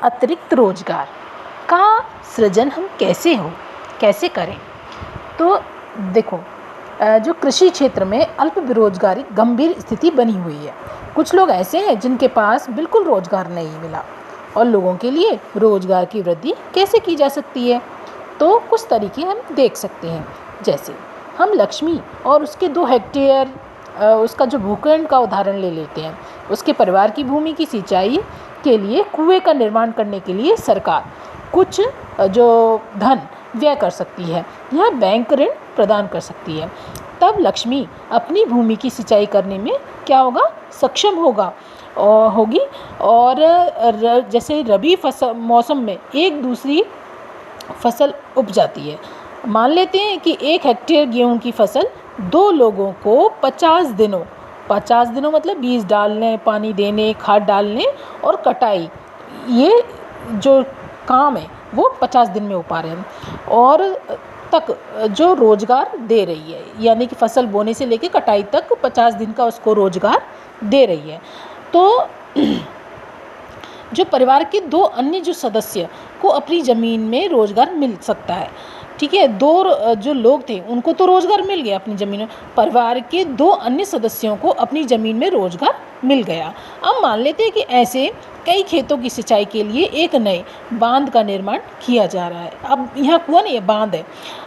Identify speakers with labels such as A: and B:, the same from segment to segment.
A: अतिरिक्त रोजगार का सृजन हम कैसे करें। तो देखो, जो कृषि क्षेत्र में अल्प बेरोजगारी गंभीर स्थिति बनी हुई है। कुछ लोग ऐसे हैं जिनके पास बिल्कुल रोजगार नहीं मिला, और लोगों के लिए रोजगार की वृद्धि कैसे की जा सकती है। तो कुछ तरीके हम देख सकते हैं। जैसे हम लक्ष्मी और उसके 2 हेक्टेयर उसका जो भूखंड का उदाहरण ले लेते हैं। उसके परिवार की भूमि की सिंचाई के लिए कुएं का निर्माण करने के लिए सरकार कुछ जो धन व्यय कर सकती है या बैंक ऋण प्रदान कर सकती है। तब लक्ष्मी अपनी भूमि की सिंचाई करने में क्या होगा, सक्षम होगी। और जैसे रबी फसल मौसम में एक दूसरी फसल उग जाती है। मान लेते हैं कि 1 हेक्टेयर गेहूं की फसल 2 लोगों को 50 दिनों मतलब बीज डालने, पानी देने, खाद डालने और कटाई, ये जो काम है वो 50 दिन में हो पा रहे हैं और तक जो रोजगार दे रही है। यानी कि फसल बोने से लेकर कटाई तक 50 दिन का उसको रोजगार दे रही है। तो जो परिवार के 2 अन्य जो सदस्य को अपनी ज़मीन में रोजगार मिल सकता है। ठीक है, 2 जो लोग थे उनको तो रोजगार मिल गया अपनी ज़मीन में, परिवार के 2 अन्य सदस्यों को अपनी ज़मीन में रोजगार मिल गया। अब मान लेते हैं कि ऐसे कई खेतों की सिंचाई के लिए एक नए बांध का निर्माण किया जा रहा है। अब यहाँ कुआं नहीं है, बांध है,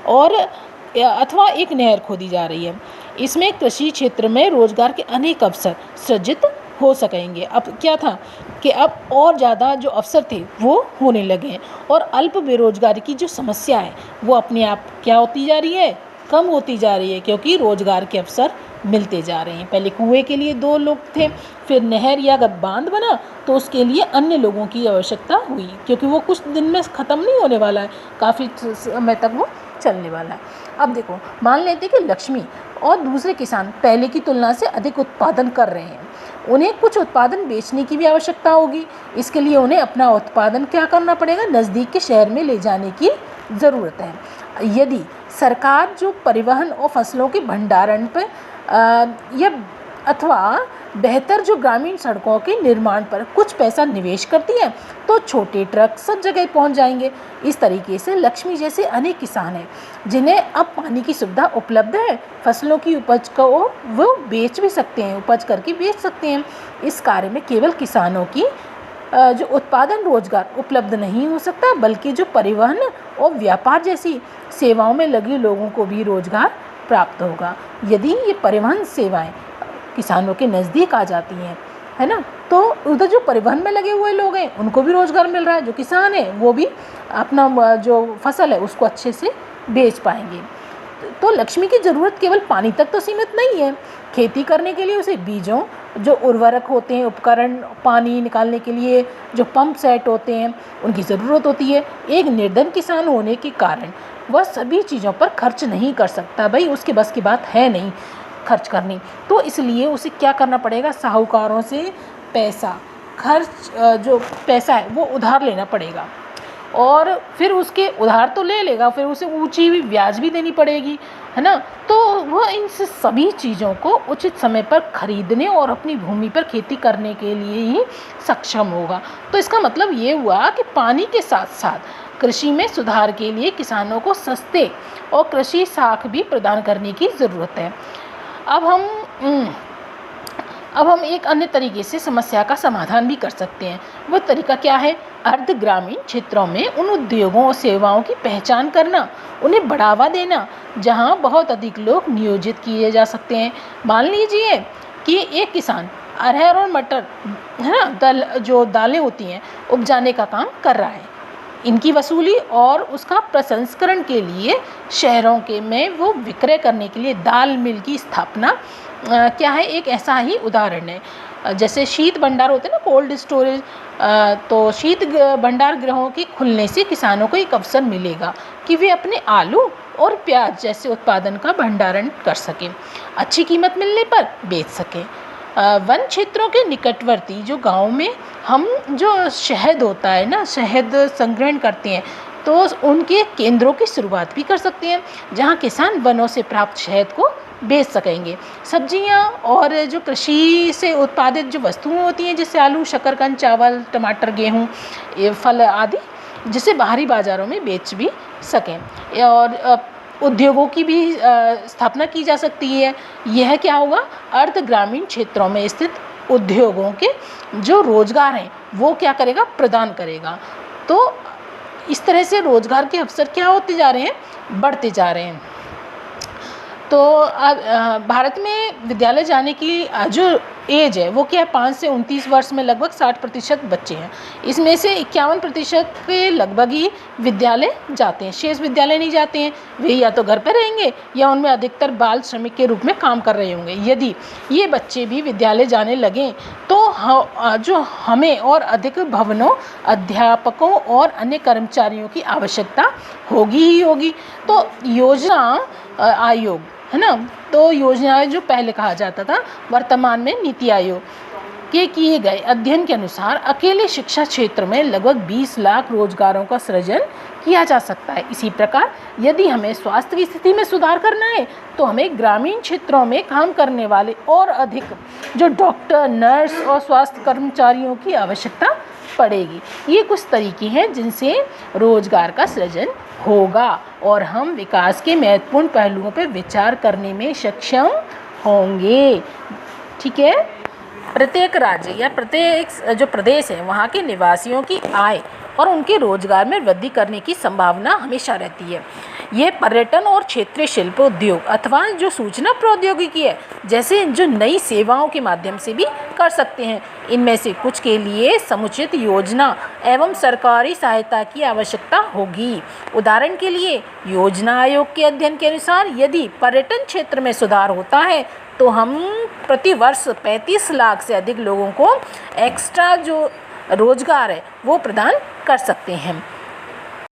A: और अथवा एक नहर खोदी जा रही है। इसमें कृषि क्षेत्र में रोजगार के अनेक अवसर सृजित हो सकेंगे। अब क्या था कि अब और ज़्यादा जो अवसर थे वो होने लगे हैं, और अल्प बेरोजगारी की जो समस्या है वो अपने आप क्या होती जा रही है, कम होती जा रही है, क्योंकि रोजगार के अवसर मिलते जा रहे हैं। पहले कुएं के लिए 2 लोग थे, फिर नहर या अगर बांध बना तो उसके लिए अन्य लोगों की आवश्यकता हुई, क्योंकि वो कुछ दिन में ख़त्म नहीं होने वाला है, काफ़ी समय तक वो चलने वाला है। अब देखो, मान लेते हैं कि लक्ष्मी और दूसरे किसान पहले की तुलना से अधिक उत्पादन कर रहे हैं। उन्हें कुछ उत्पादन बेचने की भी आवश्यकता होगी। इसके लिए उन्हें अपना उत्पादन क्या करना पड़ेगा, नज़दीक के शहर में ले जाने की ज़रूरत है। यदि सरकार जो परिवहन और फसलों के भंडारण पर या अथवा बेहतर जो ग्रामीण सड़कों के निर्माण पर कुछ पैसा निवेश करती है तो छोटे ट्रक सब जगह पहुंच जाएंगे। इस तरीके से लक्ष्मी जैसे अनेक किसान हैं जिन्हें अब पानी की सुविधा उपलब्ध है, फसलों की उपज को वो बेच भी सकते हैं, उपज करके बेच सकते हैं। इस कार्य में केवल किसानों की जो उत्पादन रोजगार उपलब्ध नहीं हो सकता, बल्कि जो परिवहन और व्यापार जैसी सेवाओं में लगे लोगों को भी रोजगार प्राप्त होगा। यदि ये परिवहन सेवाएं किसानों के नज़दीक आ जाती हैं, है ना, तो उधर जो परिवहन में लगे हुए लोग हैं उनको भी रोज़गार मिल रहा है, जो किसान है वो भी अपना जो फसल है उसको अच्छे से बेच पाएंगे। तो लक्ष्मी की ज़रूरत केवल पानी तक तो सीमित नहीं है। खेती करने के लिए उसे बीजों, जो उर्वरक होते हैं, उपकरण, पानी निकालने के लिए जो पंप सेट होते हैं, उनकी ज़रूरत होती है। एक निर्धन किसान होने के कारण वह सभी चीज़ों पर खर्च नहीं कर सकता, भाई उसके बस की बात है नहीं खर्च करनी, तो इसलिए उसे क्या करना पड़ेगा, साहूकारों से जो पैसा है वो उधार लेना पड़ेगा, और फिर उसके उधार तो ले लेगा, फिर उसे ऊंची भी ब्याज भी देनी पड़ेगी, है ना। तो वह इन सभी चीज़ों को उचित समय पर खरीदने और अपनी भूमि पर खेती करने के लिए ही सक्षम होगा। तो इसका मतलब ये हुआ कि पानी के साथ साथ कृषि में सुधार के लिए किसानों को सस्ते और कृषि साख भी प्रदान करने की ज़रूरत है। अब हम एक अन्य तरीके से समस्या का समाधान भी कर सकते हैं। वो तरीका क्या है, अर्ध ग्रामीण क्षेत्रों में उन उद्योगों और सेवाओं की पहचान करना, उन्हें बढ़ावा देना जहां बहुत अधिक लोग नियोजित किए जा सकते हैं। मान लीजिए कि एक किसान अरहर और मटर, है ना, जो दालें होती हैं उपजाने का काम कर रहा है। इनकी वसूली और उसका प्रसंस्करण के लिए शहरों में वो विक्रय करने के लिए दाल मिल की स्थापना क्या है, एक ऐसा ही उदाहरण है। जैसे शीत भंडार होते हैं ना, कोल्ड स्टोरेज, तो शीत भंडार गृहों के खुलने से किसानों को एक अवसर मिलेगा कि वे अपने आलू और प्याज जैसे उत्पादन का भंडारण कर सकें, अच्छी कीमत मिलने पर बेच सकें। वन क्षेत्रों के निकटवर्ती जो गाँव में हम जो शहद होता है ना, शहद संग्रहण करते हैं, तो उनके केंद्रों की शुरुआत भी कर सकते हैं, जहाँ किसान वनों से प्राप्त शहद को बेच सकेंगे। सब्जियां और जो कृषि से उत्पादित जो वस्तुएं होती हैं, जैसे आलू, शकरकंद, चावल, टमाटर, गेहूं, ये फल आदि, जिसे बाहरी बाज़ारों में बेच भी सकें। और उद्योगों की भी स्थापना की जा सकती है। यह क्या होगा, अर्ध ग्रामीण क्षेत्रों में स्थित उद्योगों के जो रोजगार हैं वो क्या करेगा, प्रदान करेगा। तो इस तरह से रोजगार के अवसर क्या होते जा रहे हैं, बढ़ते जा रहे हैं। तो भारत में विद्यालय जाने की जो एज है वो क्या है, 5 से 29 वर्ष में लगभग 60% बच्चे हैं। इसमें से 51% के लगभग ही विद्यालय जाते हैं, शेष विद्यालय नहीं जाते हैं। वे या तो घर पर रहेंगे या उनमें अधिकतर बाल श्रमिक के रूप में काम कर रहे होंगे। यदि ये बच्चे भी विद्यालय जाने लगें तो जो हमें और अधिक भवनों, अध्यापकों और अन्य कर्मचारियों की आवश्यकता होगी ही होगी। तो योजना आयोग है ना, तो योजनाएं जो पहले कहा जाता था, वर्तमान में नीति आयोग के किए गए अध्ययन के अनुसार अकेले शिक्षा क्षेत्र में लगभग 20 लाख रोजगारों का सृजन किया जा सकता है। इसी प्रकार यदि हमें स्वास्थ्य की स्थिति में सुधार करना है तो हमें ग्रामीण क्षेत्रों में काम करने वाले और अधिक जो डॉक्टर, नर्स और स्वास्थ्य कर्मचारियों की आवश्यकता पड़ेगी। ये कुछ तरीके हैं जिनसे रोजगार का सृजन होगा और हम विकास के महत्वपूर्ण पहलुओं पर विचार करने में सक्षम होंगे। ठीक है। प्रत्येक राज्य या प्रत्येक जो प्रदेश है वहाँ के निवासियों की आय और उनके रोजगार में वृद्धि करने की संभावना हमेशा रहती है। ये पर्यटन और क्षेत्रीय शिल्प उद्योग अथवा जो सूचना प्रौद्योगिकी है जैसे जो नई सेवाओं के माध्यम से भी कर सकते हैं। इनमें से कुछ के लिए समुचित योजना एवं सरकारी सहायता की आवश्यकता होगी। उदाहरण के लिए योजना आयोग के अध्ययन के अनुसार यदि पर्यटन क्षेत्र में सुधार होता है तो हम प्रति वर्ष 35 लाख से अधिक लोगों को एक्स्ट्रा जो रोजगार है वो प्रदान कर सकते हैं।